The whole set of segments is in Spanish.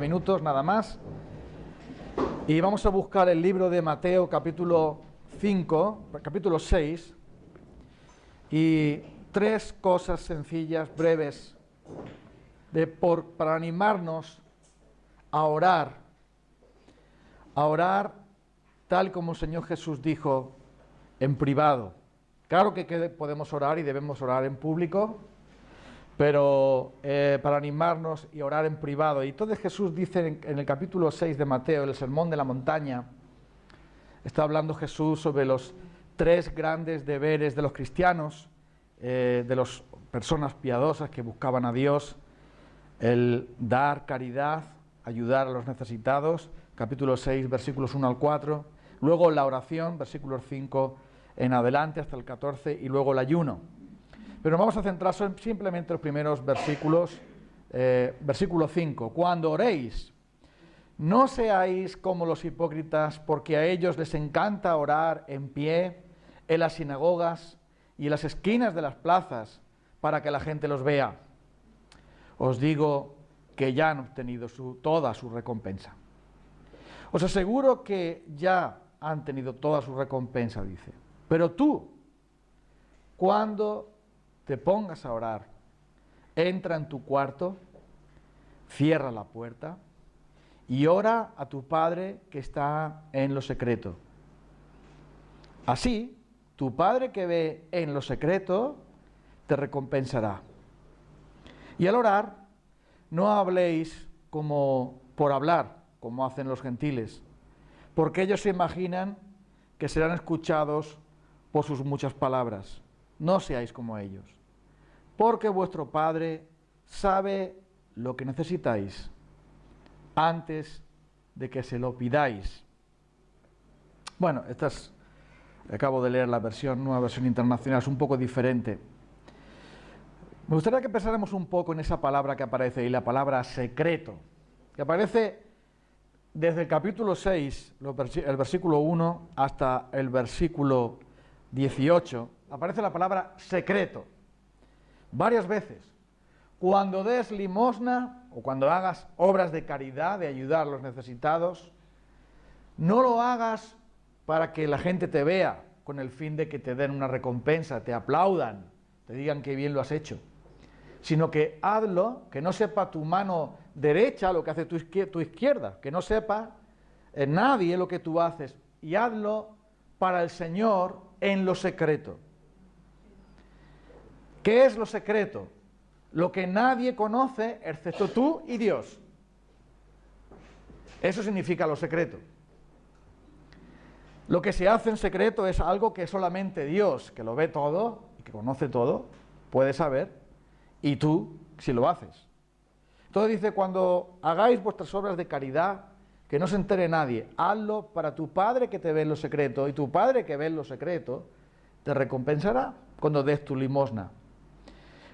Minutos nada más, y vamos a buscar el libro de Mateo capítulo 5, capítulo 6, y tres cosas sencillas, breves, para animarnos a orar tal como el Señor Jesús dijo en privado. Claro que podemos orar y debemos orar en público, pero para animarnos y orar en privado. Y entonces Jesús dice en el capítulo 6 de Mateo, en el Sermón de la Montaña, está hablando Jesús sobre los tres grandes deberes de los cristianos, de las personas piadosas que buscaban a Dios: el dar caridad, ayudar a los necesitados, capítulo 6, versículos 1 al 4, luego la oración, versículos 5 en adelante hasta el 14, y luego el ayuno. Pero vamos a centrar simplemente en los primeros versículos. Versículo 5. Cuando oréis, no seáis como los hipócritas, porque a ellos les encanta orar en pie, en las sinagogas y en las esquinas de las plazas, para que la gente los vea. Os digo que ya han obtenido toda su recompensa. Os aseguro que ya han tenido toda su recompensa, dice. Pero tú, cuando te pongas a orar, entra en tu cuarto, cierra la puerta y ora a tu Padre que está en lo secreto. Así, tu Padre que ve en lo secreto te recompensará. Y al orar, no habléis como por hablar, como hacen los gentiles, porque ellos se imaginan que serán escuchados por sus muchas palabras. No seáis como ellos, porque vuestro Padre sabe lo que necesitáis antes de que se lo pidáis. Bueno, acabo de leer la nueva versión internacional, es un poco diferente. Me gustaría que pensáramos un poco en esa palabra que aparece ahí, la palabra secreto, que aparece desde el capítulo 6, el versículo 1 hasta el versículo 18, aparece la palabra secreto varias veces. Cuando des limosna o cuando hagas obras de caridad, de ayudar a los necesitados, no lo hagas para que la gente te vea con el fin de que te den una recompensa, te aplaudan, te digan que bien lo has hecho, sino que hazlo, que no sepa tu mano derecha lo que hace tu izquierda, que no sepa nadie lo que tú haces, y hazlo para el Señor en lo secreto. ¿Qué es lo secreto? Lo que nadie conoce excepto tú y Dios. Eso significa lo secreto. Lo que se hace en secreto es algo que solamente Dios, que lo ve todo y que conoce todo, puede saber, y tú, si lo haces. Entonces dice, cuando hagáis vuestras obras de caridad, que no se entere nadie, hazlo para tu Padre que te ve en lo secreto, y tu Padre que ve en lo secreto te recompensará cuando des tu limosna.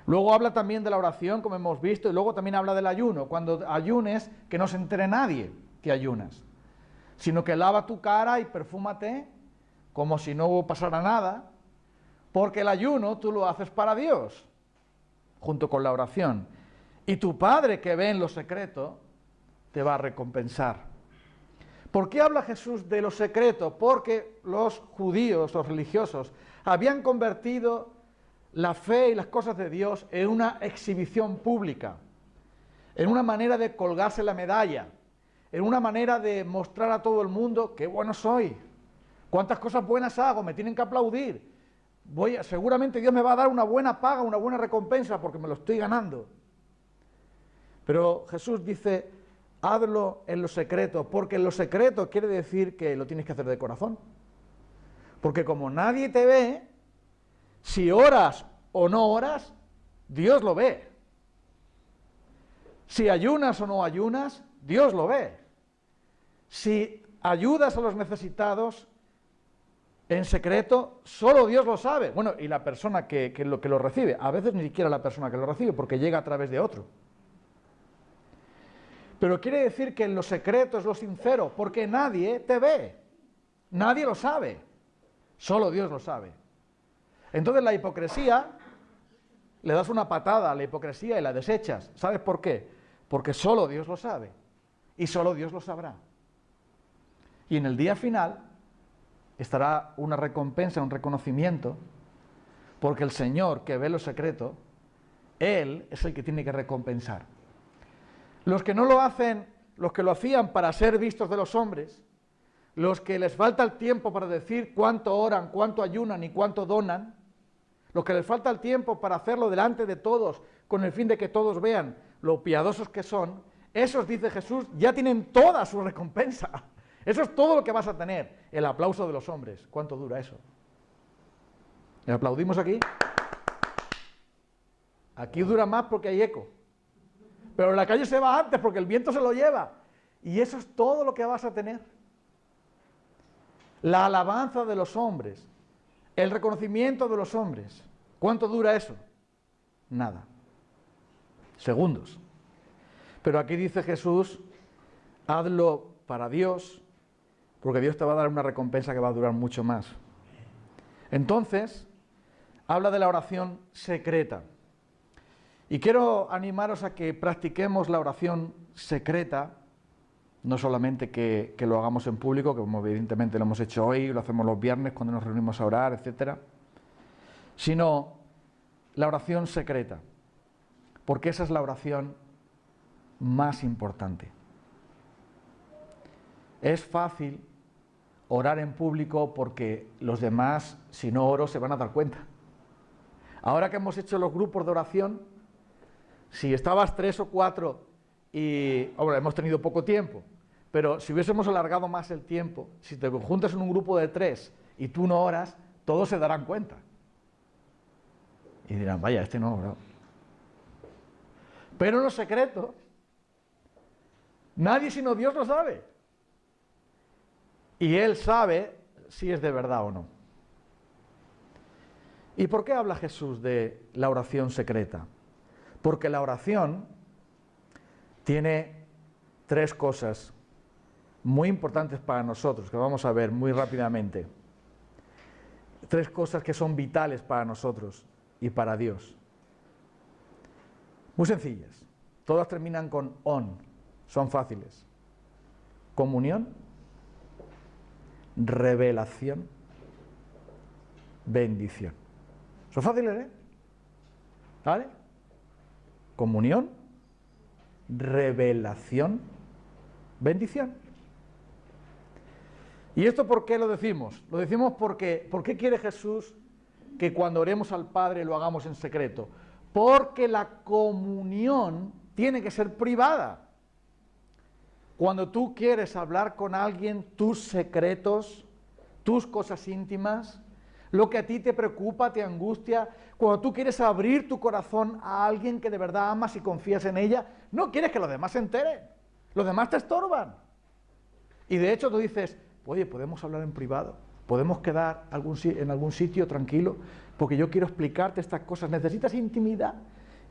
Luego habla también de la oración, como hemos visto, y luego también habla del ayuno. Cuando ayunes, que no se entere nadie que ayunas, sino que lava tu cara y perfúmate como si no pasara nada, porque el ayuno tú lo haces para Dios, junto con la oración. Y tu Padre que ve en lo secreto te va a recompensar. ¿Por qué habla Jesús de lo secreto? Porque los judíos, los religiosos, habían convertido la fe y las cosas de Dios en una exhibición pública, en una manera de colgarse la medalla, en una manera de mostrar a todo el mundo qué bueno soy, cuántas cosas buenas hago, me tienen que aplaudir, seguramente Dios me va a dar una buena paga, una buena recompensa porque me lo estoy ganando. Pero Jesús dice, hazlo en lo secreto, porque en lo secreto quiere decir que lo tienes que hacer de corazón, porque como nadie te ve, si oras o no oras, Dios lo ve. Si ayunas o no ayunas, Dios lo ve. Si ayudas a los necesitados en secreto, solo Dios lo sabe. Bueno, y la persona que lo recibe, a veces ni siquiera la persona que lo recibe, porque llega a través de otro. Pero quiere decir que en lo secreto es lo sincero, porque nadie te ve, nadie lo sabe, solo Dios lo sabe. Entonces la hipocresía, le das una patada a la hipocresía y la desechas. ¿Sabes por qué? Porque solo Dios lo sabe. y solo Dios lo sabrá. Y en el día final estará una recompensa, un reconocimiento, porque el Señor que ve lo secreto, Él es el que tiene que recompensar. Los que no lo hacen, los que lo hacían para ser vistos de los hombres, los que les falta el tiempo para decir cuánto oran, cuánto ayunan y cuánto donan, los que les falta el tiempo para hacerlo delante de todos, con el fin de que todos vean lo piadosos que son, esos, dice Jesús, ya tienen toda su recompensa. Eso es todo lo que vas a tener, el aplauso de los hombres. ¿Cuánto dura eso? ¿Le aplaudimos aquí? Aquí dura más porque hay eco. Pero en la calle se va antes porque el viento se lo lleva. Y eso es todo lo que vas a tener. La alabanza de los hombres, el reconocimiento de los hombres. ¿Cuánto dura eso? Nada. Segundos. Pero aquí dice Jesús, hazlo para Dios, porque Dios te va a dar una recompensa que va a durar mucho más. Entonces, habla de la oración secreta. Y quiero animaros a que practiquemos la oración secreta, no solamente que lo hagamos en público, que como evidentemente lo hemos hecho hoy, lo hacemos los viernes cuando nos reunimos a orar, etcétera, sino la oración secreta, porque esa es la oración más importante. Es fácil orar en público porque los demás, si no oro, se van a dar cuenta. Ahora que hemos hecho los grupos de oración, si estabas 3 o 4 y, hombre, hemos tenido poco tiempo, pero si hubiésemos alargado más el tiempo, si te juntas en un grupo de 3 y tú no oras, todos se darán cuenta. Y dirán, vaya, este no ha orado. Pero en lo secreto, nadie sino Dios lo sabe. Y Él sabe si es de verdad o no. ¿Y por qué habla Jesús de la oración secreta? Porque la oración tiene 3 cosas muy importantes para nosotros, que vamos a ver muy rápidamente. 3 cosas que son vitales para nosotros y para Dios. Muy sencillas. Todas terminan con on. Son fáciles. Comunión, revelación, bendición. Son fáciles, ¿eh? ¿Vale? Comunión, revelación, bendición. ¿Y esto por qué lo decimos? Lo decimos porque, ¿por qué quiere Jesús que cuando oremos al Padre lo hagamos en secreto? Porque la comunión tiene que ser privada. Cuando tú quieres hablar con alguien tus secretos, tus cosas íntimas, lo que a ti te preocupa, te angustia, cuando tú quieres abrir tu corazón a alguien que de verdad amas y confías en ella, no quieres que los demás se enteren. Los demás te estorban. Y de hecho tú dices, oye, podemos hablar en privado, podemos quedar en algún sitio tranquilo, porque yo quiero explicarte estas cosas. Necesitas intimidad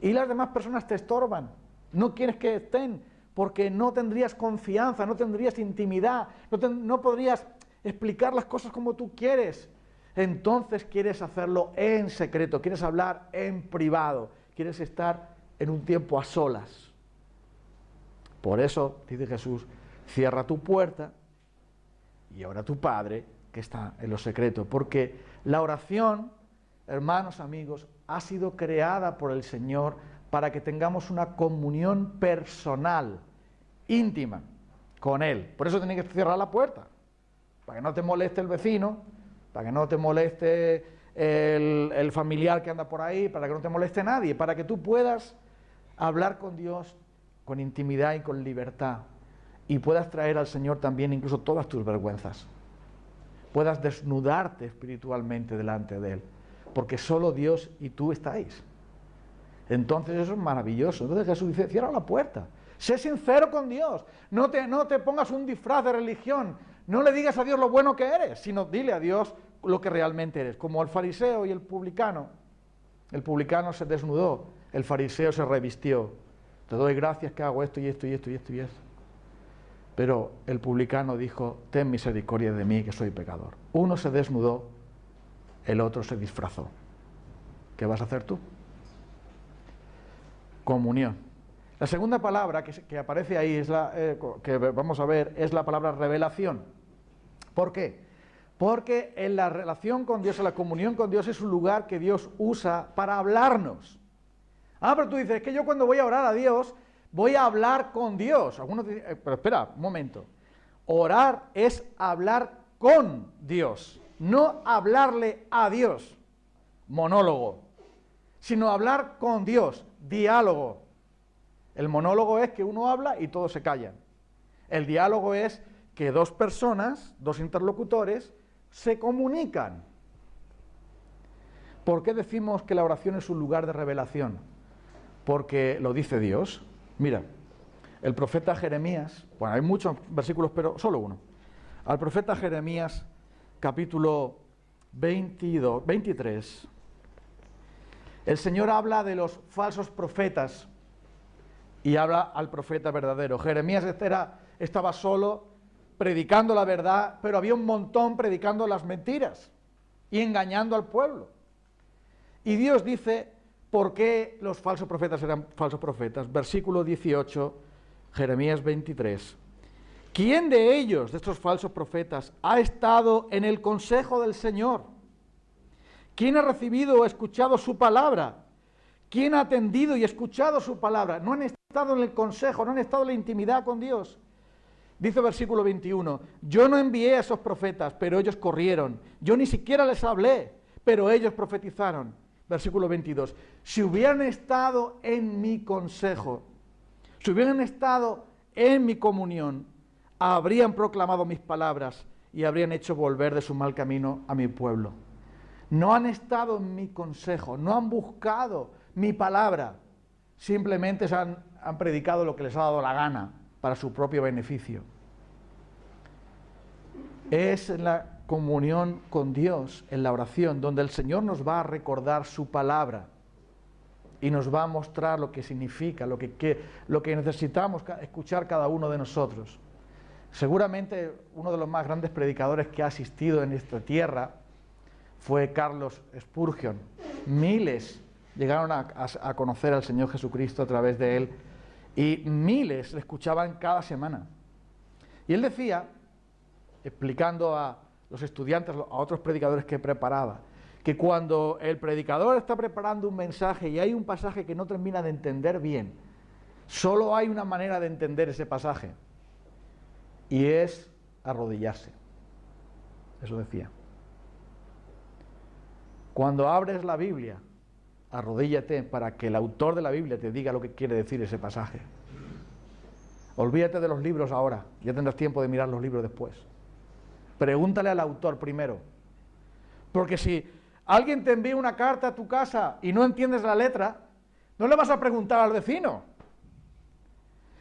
y las demás personas te estorban. No quieres que estén porque no tendrías confianza, no tendrías intimidad, no podrías explicar las cosas como tú quieres. Entonces quieres hacerlo en secreto, quieres hablar en privado, quieres estar en un tiempo a solas. Por eso, dice Jesús, cierra tu puerta y ora a tu Padre que está en lo secreto, porque la oración, hermanos, amigos, ha sido creada por el Señor para que tengamos una comunión personal, íntima, con Él. Por eso tienes que cerrar la puerta, para que no te moleste el vecino, para que no te moleste el familiar que anda por ahí, para que no te moleste nadie, para que tú puedas hablar con Dios con intimidad y con libertad, y puedas traer al Señor también incluso todas tus vergüenzas, puedas desnudarte espiritualmente delante de Él, porque solo Dios y tú estáis. Entonces eso es maravilloso. Entonces Jesús dice, cierra la puerta, sé sincero con Dios, no te pongas un disfraz de religión, no le digas a Dios lo bueno que eres, sino dile a Dios lo que realmente eres, como el fariseo y el publicano. El publicano se desnudó, el fariseo se revistió. Te doy gracias que hago esto y esto y esto y esto y esto. Pero el publicano dijo, ten misericordia de mí que soy pecador. Uno se desnudó, el otro se disfrazó. ¿Qué vas a hacer tú? Comunión. La segunda palabra que aparece ahí, que vamos a ver, es la palabra revelación. ¿Por qué? Porque en la relación con Dios, en la comunión con Dios, es un lugar que Dios usa para hablarnos. Pero tú dices, es que yo cuando voy a orar a Dios, voy a hablar con Dios. Algunos dicen, pero espera, un momento. Orar es hablar con Dios, no hablarle a Dios, monólogo, sino hablar con Dios, diálogo. El monólogo es que uno habla y todos se callan. El diálogo es que dos personas, dos interlocutores, se comunican. ¿Por qué decimos que la oración es un lugar de revelación? Porque lo dice Dios. Mira, el profeta Jeremías, bueno, hay muchos versículos, pero solo uno. Al profeta Jeremías, capítulo 23, el Señor habla de los falsos profetas y habla al profeta verdadero. Jeremías estaba solo predicando la verdad, pero había un montón predicando las mentiras y engañando al pueblo. Y Dios dice, ¿por qué los falsos profetas eran falsos profetas? Versículo 18, Jeremías 23. ¿Quién de ellos, de estos falsos profetas, ha estado en el consejo del Señor? ¿Quién ha recibido o escuchado su palabra? ¿Quién ha atendido y escuchado su palabra? No han estado en el consejo, no han estado en la intimidad con Dios. Dice el versículo 21, yo no envié a esos profetas, pero ellos corrieron. Yo ni siquiera les hablé, pero ellos profetizaron. Versículo 22, si hubieran estado en mi consejo, si hubieran estado en mi comunión, habrían proclamado mis palabras y habrían hecho volver de su mal camino a mi pueblo. No han estado en mi consejo, no han buscado mi palabra, simplemente han predicado lo que les ha dado la gana para su propio beneficio. Es en la comunión con Dios, en la oración, donde el Señor nos va a recordar su palabra y nos va a mostrar lo que significa, lo que necesitamos escuchar cada uno de nosotros. Seguramente uno de los más grandes predicadores que ha asistido en esta tierra fue Carlos Spurgeon. Miles llegaron a conocer al Señor Jesucristo a través de él y miles le escuchaban cada semana. Y él decía, explicando a los estudiantes, a otros predicadores que preparaba, que cuando el predicador está preparando un mensaje y hay un pasaje que no termina de entender bien, solo hay una manera de entender ese pasaje, y es arrodillarse. Eso decía. Cuando abres la Biblia, arrodíllate para que el autor de la Biblia te diga lo que quiere decir ese pasaje. Olvídate de los libros ahora, ya tendrás tiempo de mirar los libros después. Pregúntale al autor primero. Porque si alguien te envía una carta a tu casa y no entiendes la letra, no le vas a preguntar al vecino.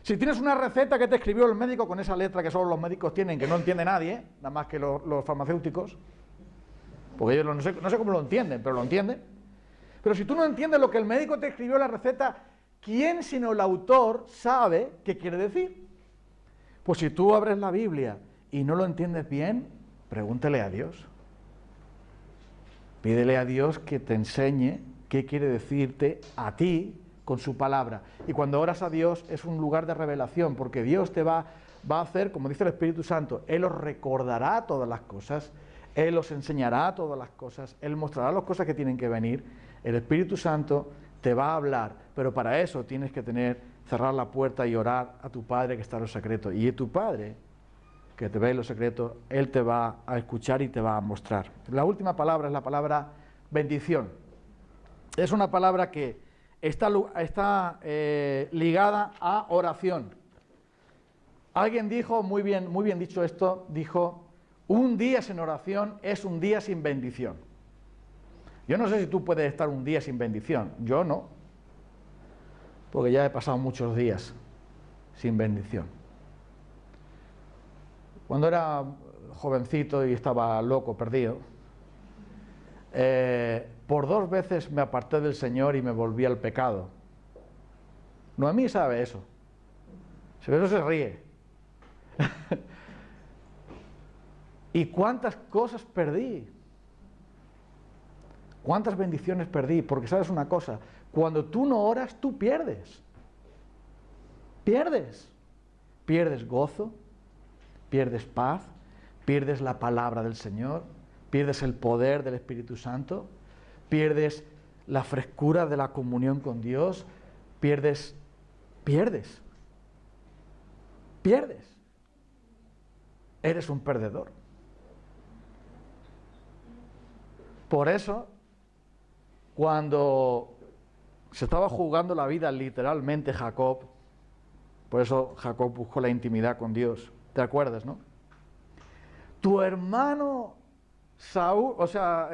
Si tienes una receta que te escribió el médico con esa letra que solo los médicos tienen, que no entiende nadie, nada más que los farmacéuticos, porque ellos no sé cómo lo entienden, pero lo entienden. Pero si tú no entiendes lo que el médico te escribió en la receta, ¿quién sino el autor sabe qué quiere decir? Pues si tú abres la Biblia y no lo entiendes bien, pregúntale a Dios. Pídele a Dios que te enseñe qué quiere decirte a ti con su palabra. Y cuando oras a Dios es un lugar de revelación, porque Dios te va a hacer, como dice el Espíritu Santo, Él os recordará todas las cosas, Él os enseñará todas las cosas, Él mostrará las cosas que tienen que venir. El Espíritu Santo te va a hablar, pero para eso tienes que cerrar la puerta y orar a tu Padre que está en lo secreto. Y tu Padre, que te ve en lo secreto, Él te va a escuchar y te va a mostrar. La última palabra es la palabra bendición. Es una palabra que está ligada a oración. Alguien dijo, muy bien dicho esto, dijo, un día sin oración es un día sin bendición. Yo no sé si tú puedes estar un día sin bendición, yo no, porque ya he pasado muchos días sin bendición. Cuando era jovencito y estaba loco, perdido, por 2 veces me aparté del Señor y me volví al pecado. Noemí sabe eso. Eso se ríe. ¿Y cuántas cosas perdí? ¿Cuántas bendiciones perdí? Porque sabes una cosa, cuando tú no oras, tú pierdes. Pierdes gozo, pierdes paz, pierdes la palabra del Señor, pierdes el poder del Espíritu Santo, pierdes la frescura de la comunión con Dios, pierdes. Eres un perdedor. Por eso, cuando se estaba jugando la vida literalmente Jacob, por eso Jacob buscó la intimidad con Dios, ¿te acuerdas, no? Tu hermano Saúl, a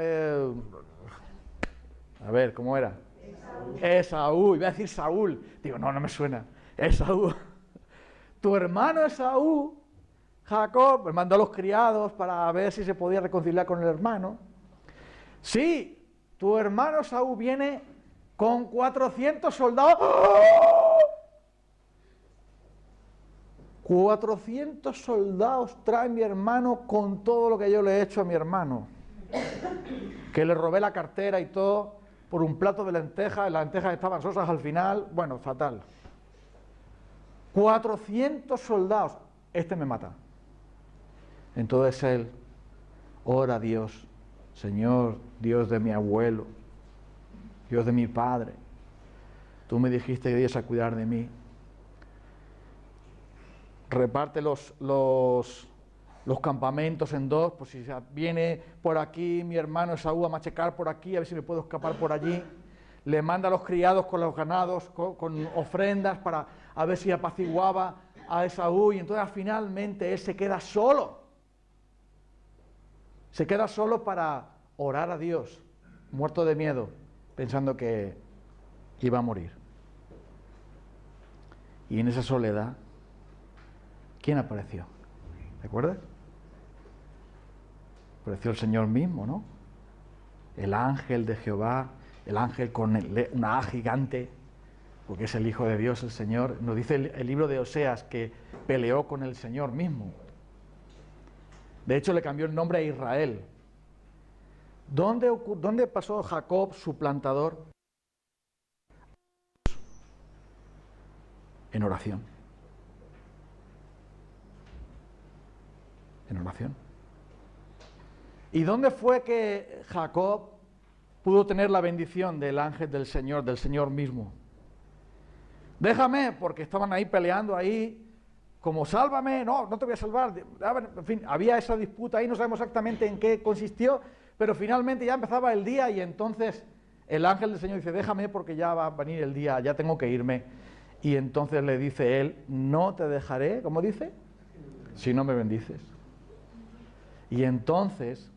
ver, ¿cómo era? Esaú, iba a decir Saúl, digo, no me suena, Esaú. Tu hermano Esaú, Jacob, mandó a los criados para ver si se podía reconciliar con el hermano. Sí, tu hermano Esaú viene con 400 soldados. ¡Oh! 400 soldados trae mi hermano con todo lo que yo le he hecho a mi hermano. Que le robé la cartera y todo por un plato de lentejas, las lentejas estaban sosas al final, bueno, fatal. 400 soldados, este me mata. Entonces él ora a Dios, Señor, Dios de mi abuelo, Dios de mi padre, tú me dijiste que ibas a cuidar de mí. Reparte los campamentos en dos, pues si viene por aquí mi hermano Esaú a machacar por aquí, a ver si me puedo escapar por allí. Le manda a los criados con los ganados, con ofrendas para a ver si apaciguaba a Esaú, y entonces finalmente él se queda solo. Se queda solo para orar a Dios, muerto de miedo, pensando que iba a morir. Y en esa soledad, ¿quién apareció? ¿Recuerdas? Apareció el Señor mismo, ¿no? El ángel de Jehová, el ángel con una A gigante, porque es el Hijo de Dios, el Señor. Nos dice el libro de Oseas que peleó con el Señor mismo. De hecho, le cambió el nombre a Israel. ¿Dónde pasó Jacob, su plantador? En oración. En oración. ¿Y dónde fue que Jacob pudo tener la bendición del ángel del Señor mismo? Déjame, porque estaban ahí peleando ahí, como sálvame, no te voy a salvar. En fin, había esa disputa ahí, no sabemos exactamente en qué consistió, pero finalmente ya empezaba el día y entonces el ángel del Señor dice, déjame porque ya va a venir el día, ya tengo que irme. Y entonces le dice él, no te dejaré, ¿cómo dice? Si no me bendices. Y entonces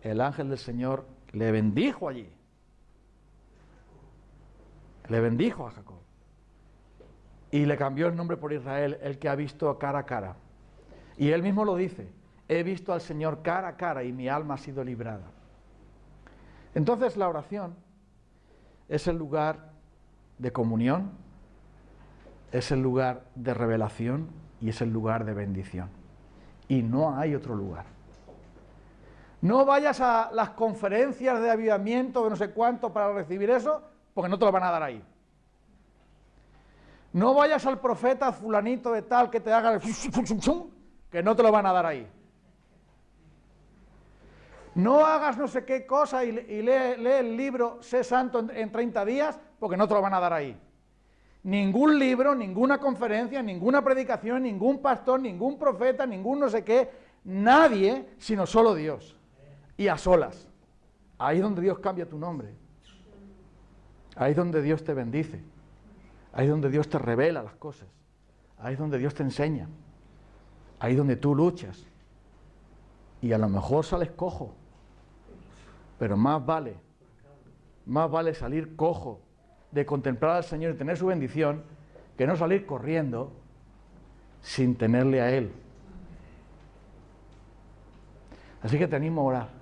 el ángel del Señor le bendijo allí. Le bendijo a Jacob. Y le cambió el nombre por Israel, el que ha visto cara a cara. Y él mismo lo dice, he visto al Señor cara a cara y mi alma ha sido librada. Entonces la oración es el lugar de comunión, es el lugar de revelación y es el lugar de bendición. Y no hay otro lugar. No vayas a las conferencias de avivamiento de no sé cuánto para recibir eso, porque no te lo van a dar ahí. No vayas al profeta fulanito de tal que te haga el que no te lo van a dar ahí. No hagas no sé qué cosa y lee el libro Sé Santo en 30 días, porque no te lo van a dar ahí. Ningún libro, ninguna conferencia, ninguna predicación, ningún pastor, ningún profeta, ningún no sé qué, nadie, sino solo Dios. Y a solas. Ahí es donde Dios cambia tu nombre. Ahí es donde Dios te bendice. Ahí es donde Dios te revela las cosas. Ahí es donde Dios te enseña. Ahí es donde tú luchas. Y a lo mejor sales cojo. Pero más vale salir cojo de contemplar al Señor y tener su bendición, que no salir corriendo sin tenerle a Él. Así que te animo a orar.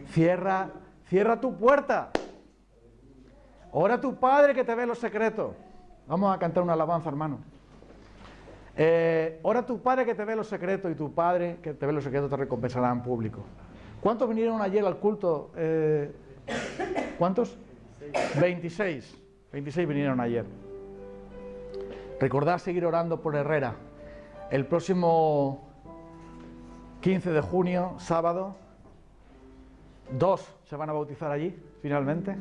Cierra tu puerta. Ora a tu Padre que te ve en los secretos. Vamos a cantar una alabanza, hermano. Ora a tu Padre que te ve en los secretos y tu Padre que te ve en los secretos te recompensará en público. ¿Cuántos vinieron ayer al culto? ¿Cuántos? 26. 26 vinieron ayer. Recordad seguir orando por Herrera. El próximo 15 de junio, sábado, 2 se van a bautizar allí, finalmente.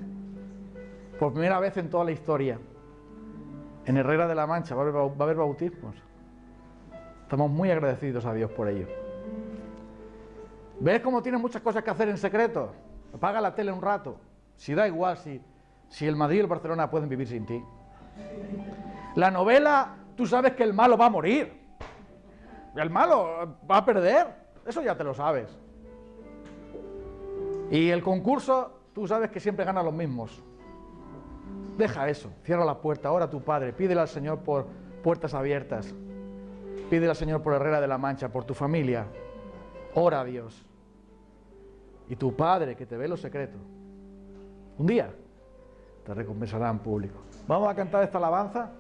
Por primera vez en toda la historia. En Herrera de la Mancha va a haber bautismos. Estamos muy agradecidos a Dios por ello. ¿Ves cómo tienes muchas cosas que hacer en secreto? Apaga la tele un rato. Si da igual, si el Madrid y el Barcelona pueden vivir sin ti. La novela, tú sabes que el malo va a morir. El malo va a perder. Eso ya te lo sabes. Y el concurso, tú sabes que siempre ganan los mismos. Deja eso, cierra la puerta, ora a tu Padre, pídele al Señor por puertas abiertas. Pídele al Señor por Herrera de la Mancha, por tu familia. Ora a Dios. Y tu Padre, que te ve los secretos, un día te recompensará en público. Vamos a cantar esta alabanza.